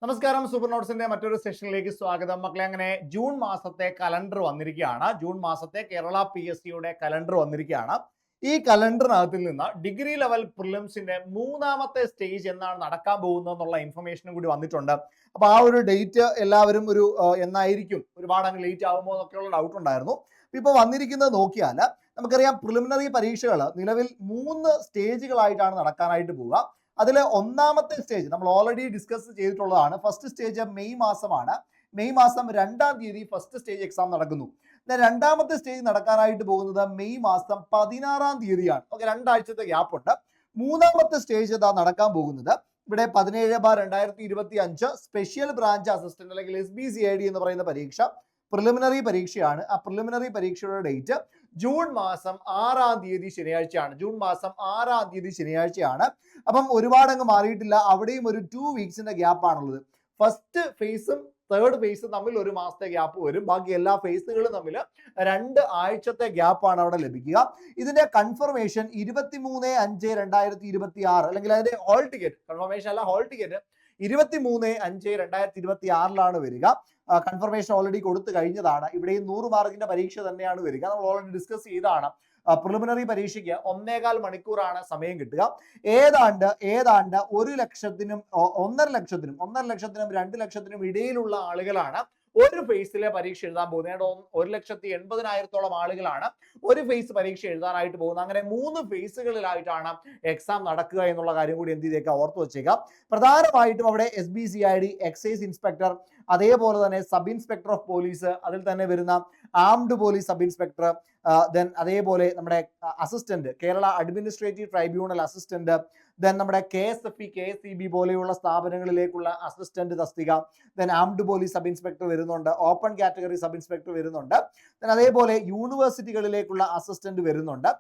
നമസ്കാരം. സൂപ്പർ നോട്ട്സിന്റെ മറ്റൊരു സെഷനിലേക്ക് സ്വാഗതം. മക്കളെ, അങ്ങനെ ജൂൺ മാസത്തെ കലണ്ടർ വന്നിരിക്കുകയാണ്. ജൂൺ മാസത്തെ കേരള PSCയുടെ കലണ്ടർ വന്നിരിക്കുകയാണ്. ഈ കലണ്ടറിനകത്തിൽ നിന്ന് ഡിഗ്രി ലെവൽ പ്രിലിംസിന്റെ മൂന്നാമത്തെ സ്റ്റേജ് എന്നാണ് നടക്കാൻ പോകുന്നത് എന്നുള്ള ഇൻഫർമേഷനും കൂടി വന്നിട്ടുണ്ട്. അപ്പൊ ആ ഒരു ഡേറ്റ് എല്ലാവരും ഒരു എന്നായിരിക്കും, ഒരുപാട് അങ്ങ് ലേറ്റ് ആകുമോ എന്നൊക്കെയുള്ള ഡൗട്ട് ഉണ്ടായിരുന്നു. ഇപ്പൊ വന്നിരിക്കുന്നത് നോക്കിയാൽ നമുക്കറിയാം, പ്രിലിമിനറി പരീക്ഷകൾ നിലവിൽ 3 സ്റ്റേജുകളായിട്ടാണ് നടക്കാനായിട്ട് പോവുക. അതിൽ ഒന്നാമത്തെ സ്റ്റേജ് നമ്മൾ ഓൾറെഡി ഡിസ്കസ് ചെയ്തിട്ടുള്ളതാണ്. ഫസ്റ്റ് സ്റ്റേജ് മെയ് മാസമാണ്. മെയ് മാസം 2-ാം തീയതി ഫസ്റ്റ് സ്റ്റേജ് എക്സാം നടക്കുന്നു. രണ്ടാമത്തെ സ്റ്റേജ് നടക്കാനായിട്ട് പോകുന്നത് മെയ് മാസം 16-ാം തീയതിയാണ്. ഓക്കെ, 2 ആഴ്ചത്തെ ഗ്യാപ്പ് ഉണ്ട്. മൂന്നാമത്തെ സ്റ്റേജ് ഇതാ നടക്കാൻ പോകുന്നത് ഇവിടെ 17/2025 സ്പെഷ്യൽ ബ്രാഞ്ച് അസിസ്റ്റന്റ് അല്ലെങ്കിൽ SBCID എന്ന് പറയുന്ന പരീക്ഷ പ്രിലിമിനറി പരീക്ഷയാണ്. ആ പ്രിലിമിനറി പരീക്ഷയുടെ ഡേറ്റ് ജൂൺ മാസം 6-ാം തീയതി ശനിയാഴ്ചയാണ്. ജൂൺ മാസം 6-ാം തീയതി ശനിയാഴ്ചയാണ്. അപ്പം ഒരുപാട് അങ്ങ് മാറിയിട്ടില്ല. അവിടെയും ഒരു 2 വീക്സിന്റെ ഗ്യാപ്പ് ആണുള്ളത്. ഫസ്റ്റ് ഫേസും തേർഡ് ഫേസും തമ്മിൽ 1 മാസത്തെ ഗ്യാപ്പ് വരും. ബാക്കി എല്ലാ ഫേസുകളും തമ്മിൽ 2 ആഴ്ചത്തെ ഗ്യാപ്പാണ് അവിടെ ലഭിക്കുക. ഇതിന്റെ കൺഫർമേഷൻ 23/5/2026 അല്ലെങ്കിൽ അതിന്റെ ഹോൾ ടിക്കറ്റ്, കൺഫർമേഷൻ അല്ല, ഹോൾ ടിക്കറ്റ് 23/5/2026 വരിക. കൺഫർമേഷൻ ഓൾറെഡി കൊടുത്തു കഴിഞ്ഞതാണ്. ഇവിടെയും 100 മാർക്കിന്റെ പരീക്ഷ തന്നെയാണ് വരിക. നമ്മൾ ഓൾറെഡി ഡിസ്കസ് ചെയ്താണ്. പ്രിലിമിനറി പരീക്ഷയ്ക്ക് 1.25 മണിക്കൂറാണ് സമയം കിട്ടുക. ഏതാണ്ട് 1 ലക്ഷത്തിനും 1.5 ലക്ഷത്തിനും 2 ലക്ഷത്തിനും ഇടയിലുള്ള ആളുകളാണ് ഒരു ഫേസിലെ പരീക്ഷ എഴുതാൻ പോകുന്നത്. 1,80,000-ഓളം ആളുകളാണ് ഒരു ഫേസ് പരീക്ഷ എഴുതാനായിട്ട് പോകുന്നത്. അങ്ങനെ 3 ഫേസുകളിലായിട്ടാണ് എക്സാം നടക്കുക എന്നുള്ള കാര്യം കൂടി എന്ത് ചെയ്തേക്കാം, ഓർത്തു വെച്ചേക്കാം. പ്രധാനമായിട്ടും അവിടെ SBCID, എക്സൈസ് ഇൻസ്പെക്ടർ, അതേപോലെ തന്നെ സബ് ഇൻസ്പെക്ടർ ഓഫ് പോലീസ്, അതിൽ തന്നെ വരുന്ന armed police sub inspector, then അതേപോലെ നമ്മുടെ assistant, Kerala administrative tribunal assistant, then നമ്മുടെ KSFE, KSEB പോലെയുള്ള സ്ഥാപനങ്ങളിലേക്കുള്ള അസിസ്റ്റന്റ് തസ്തിക, then armed police sub inspector വരുന്നുണ്ട്, ഓപ്പൺ കാറ്റഗറി സബ് ഇൻസ്പെക്ടർ വരുന്നുണ്ട്, ദെൻ അതേപോലെ യൂണിവേഴ്സിറ്റികളിലേക്കുള്ള അസിസ്റ്റന്റ് വരുന്നുണ്ട്.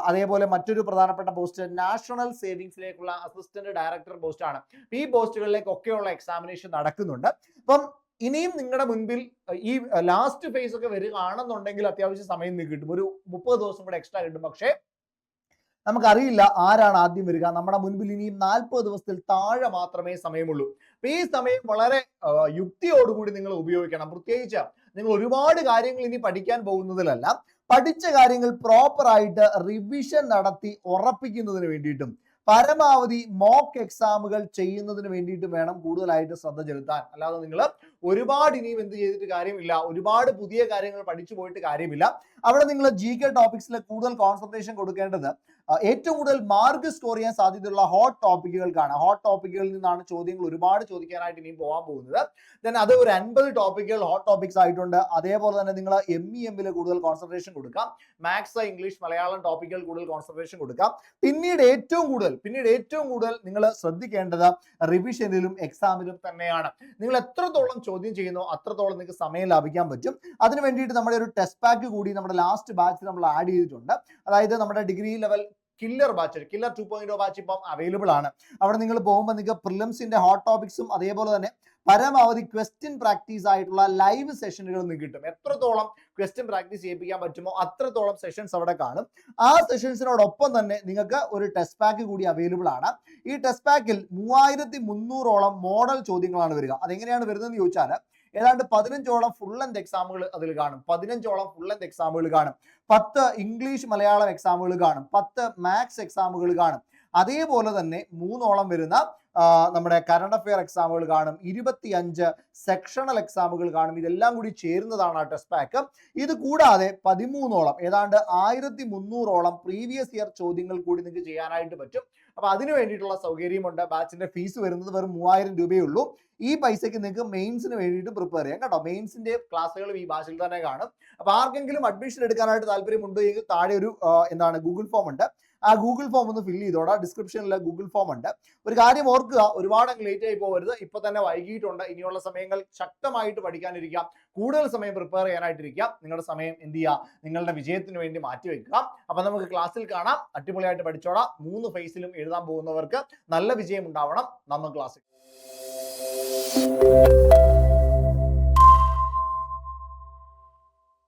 അതേപോലെ മറ്റൊരു പ്രധാനപ്പെട്ട പോസ്റ്റ് നാഷണൽ സേവിങ്സിലേക്കുള്ള അസിസ്റ്റന്റ് ഡയറക്ടർ പോസ്റ്റാണ്. ഈ പോസ്റ്റുകളിലേക്കൊക്കെയുള്ള എക്സാമിനേഷൻ നടക്കുന്നുണ്ട്. അപ്പം ഇനിയും നിങ്ങളുടെ മുൻപിൽ ഈ ലാസ്റ്റ് ഫേസ് ഒക്കെ വരികയാണെന്നുണ്ടെങ്കിൽ അത്യാവശ്യം സമയം കിട്ടും. ഒരു 30 ദിവസം കൂടെ എക്സ്ട്രാ കിട്ടും. പക്ഷേ നമുക്കറിയില്ല ആരാണ് ആദ്യം വരിക. നമ്മുടെ മുൻപിൽ ഇനിയും 40 ദിവസത്തിൽ താഴെ മാത്രമേ സമയമുള്ളൂ. അപ്പൊ ഈ സമയം വളരെ യുക്തിയോടുകൂടി നിങ്ങൾ ഉപയോഗിക്കണം. പ്രത്യേകിച്ച് നിങ്ങൾ ഒരുപാട് കാര്യങ്ങൾ ഇനി പഠിക്കാൻ പോകുന്നതിലല്ല, പഠിച്ച കാര്യങ്ങൾ പ്രോപ്പർ ആയിട്ട് റിവിഷൻ നടത്തി ഉറപ്പിക്കുന്നതിന് വേണ്ടിയിട്ടും പരമാവധി മോക്ക് എക്സാമുകൾ ചെയ്യുന്നതിന് വേണ്ടിയിട്ട് വേണം കൂടുതലായിട്ട് ശ്രദ്ധ ചെലുത്താൻ. അല്ലാതെ നിങ്ങൾ ഒരുപാട് ഇനിയും എന്ത് ചെയ്തിട്ട് കാര്യമില്ല, ഒരുപാട് പുതിയ കാര്യങ്ങൾ പഠിച്ചു പോയിട്ട് കാര്യമില്ല. അവിടെ നിങ്ങൾ GK ടോപ്പിക്സിൽ കൂടുതൽ കോൺസെൻട്രേഷൻ കൊടുക്കേണ്ടത് ഏറ്റവും കൂടുതൽ മാർക്ക് സ്കോർ ചെയ്യാൻ സാധ്യതയുള്ള ഹോട്ട് ടോപ്പിക്കുകൾക്കാണ്. ഹോട്ട് ടോപ്പിക്കുകളിൽ നിന്നാണ് ചോദ്യങ്ങൾ ഒരുപാട് ചോദിക്കാനായിട്ട് ഇനിയും പോകാൻ പോകുന്നത്. ദെൻ അത് ഒരു 50 ടോപ്പിക്കുകൾ ഹോട്ട് ടോപ്പിക്സ് ആയിട്ടുണ്ട്. അതേപോലെ തന്നെ നിങ്ങൾ MEMൽ കൂടുതൽ കോൺസെൻട്രേഷൻ കൊടുക്കാം. മാത്സ്, ഇംഗ്ലീഷ്, മലയാളം ടോപ്പിക്കുകൾ കൂടുതൽ കോൺസെൻട്രേഷൻ കൊടുക്കാം. പിന്നീട് ഏറ്റവും കൂടുതൽ നിങ്ങൾ ശ്രദ്ധിക്കേണ്ടത് റിവിഷനിലും എക്സാമിലും തന്നെയാണ്. നിങ്ങൾ എത്രത്തോളം ചോദ്യം ചെയ്യുന്നോ അത്രത്തോളം നിങ്ങൾക്ക് സമയം ലാഭിക്കാൻ പറ്റും. അതിന് വേണ്ടിയിട്ട് നമ്മുടെ ഒരു ടെസ്റ്റ് പാക്ക് കൂടി നമ്മുടെ ലാസ്റ്റ് ബാച്ചിൽ നമ്മൾ ആഡ് ചെയ്തിട്ടുണ്ട്. അതായത് നമ്മുടെ degree level killer batch, killer 2.0 batch ഇപ്പം അവൈലബിൾ ആണ്. അവിടെ നിങ്ങൾ പോകുമ്പോൾ നിങ്ങൾക്ക് പ്രിലിംസിന്റെ ഹോട്ട് ടോപ്പിക്സും അതേപോലെ തന്നെ പരമാവധി ക്വസ്റ്റ്യൻ പ്രാക്ടീസ് ആയിട്ടുള്ള ലൈവ് സെഷനുകൾ നിങ്ങൾക്ക് കിട്ടും. എത്രത്തോളം ക്വസ്റ്റ്യൻ പ്രാക്ടീസ് ചെയ്യിപ്പിക്കാൻ പറ്റുമോ അത്രത്തോളം സെഷൻസ് അവിടെ കാണും. ആ സെഷൻസിനോടൊപ്പം തന്നെ നിങ്ങൾക്ക് ഒരു ടെസ്റ്റ് പാക്ക് കൂടി അവൈലബിൾ ആണ്. ഈ ടെസ്റ്റ് പാക്കിൽ 3300ഓളം മോഡൽ ചോദ്യങ്ങളാണ് വരിക. അതെങ്ങനെയാണ് വരുന്നതെന്ന് ചോദിച്ചാൽ ഏതാണ്ട് 15ഓളം ഫുൾ ലെങ്ത് എക്സാമുകൾ അതിൽ കാണും. 15ഓളം ഫുൾ ലെങ്ത് എക്സാമുകൾ കാണും. 10 ഇംഗ്ലീഷ് മലയാളം എക്സാമുകൾ കാണും. 10 മാത്സ് എക്സാമുകൾ കാണും. അതേപോലെ തന്നെ 3ഓളം വരുന്ന നമ്മുടെ കറണ്ട് അഫെയർ എക്സാമുകൾ കാണും. 25 സെക്ഷണൽ എക്സാമുകൾ കാണും. ഇതെല്ലാം കൂടി ചേരുന്നതാണ് ആ ടെസ്റ്റ് പാക്ക്. ഇത് കൂടാതെ 13ഓളം ഏതാണ്ട് 1300ഓളം പ്രീവിയസ് ഇയർ ചോദ്യങ്ങൾ കൂടി നിങ്ങൾക്ക് ചെയ്യാനായിട്ട് പറ്റും. അപ്പൊ അതിന് വേണ്ടിയിട്ടുള്ള സൗകര്യമുണ്ട്. ബാച്ചിന്റെ ഫീസ് വരുന്നത് വെറും 3000 രൂപയേ ഉള്ളൂ. ഈ പൈസക്ക് നിങ്ങൾക്ക് മെയിൻസിന് വേണ്ടിയിട്ട് പ്രിപ്പയർ ചെയ്യാം കേട്ടോ. മെയിൻസിന്റെ ക്ലാസ്സുകളും ഈ ബാച്ചിൽ തന്നെ കാണും. അപ്പൊ ആർക്കെങ്കിലും അഡ്മിഷൻ എടുക്കാനായിട്ട് താല്പര്യമുണ്ട് എങ്കിൽ താഴെ ഒരു ഗൂഗിൾ ഫോം ഉണ്ട്. ആ ഗൂഗിൾ ഫോം ഒന്ന് ഫില്ല് ചെയ്തോടാ. ഡിസ്ക്രിപ്ഷനിൽ ഗൂഗിൾ ഫോം ഉണ്ട്. ഒരു കാര്യം ഓർക്കുക, ഒരുപാട് ലേറ്റ് ആയി പോകരുത്. ഇപ്പൊ തന്നെ വൈകിട്ടുണ്ട്. ഇനിയുള്ള സമയങ്ങൾ ശക്തമായിട്ട് പഠിക്കാനിരിക്കാം. കൂടുതൽ സമയം പ്രിപ്പയർ ചെയ്യാനായിട്ടിരിക്കാം. നിങ്ങളുടെ സമയം എന്ത് ചെയ്യുക, നിങ്ങളുടെ വിജയത്തിന് വേണ്ടി മാറ്റിവെക്കുക. അപ്പൊ നമുക്ക് ക്ലാസ്സിൽ കാണാം. അടിപൊളിയായിട്ട് പഠിച്ചോടാം. 3 ഫേസിലും എഴുതാൻ പോകുന്നവർക്ക് നല്ല വിജയം ഉണ്ടാവണം. നമ്മൾ ക്ലാസ്സിൽ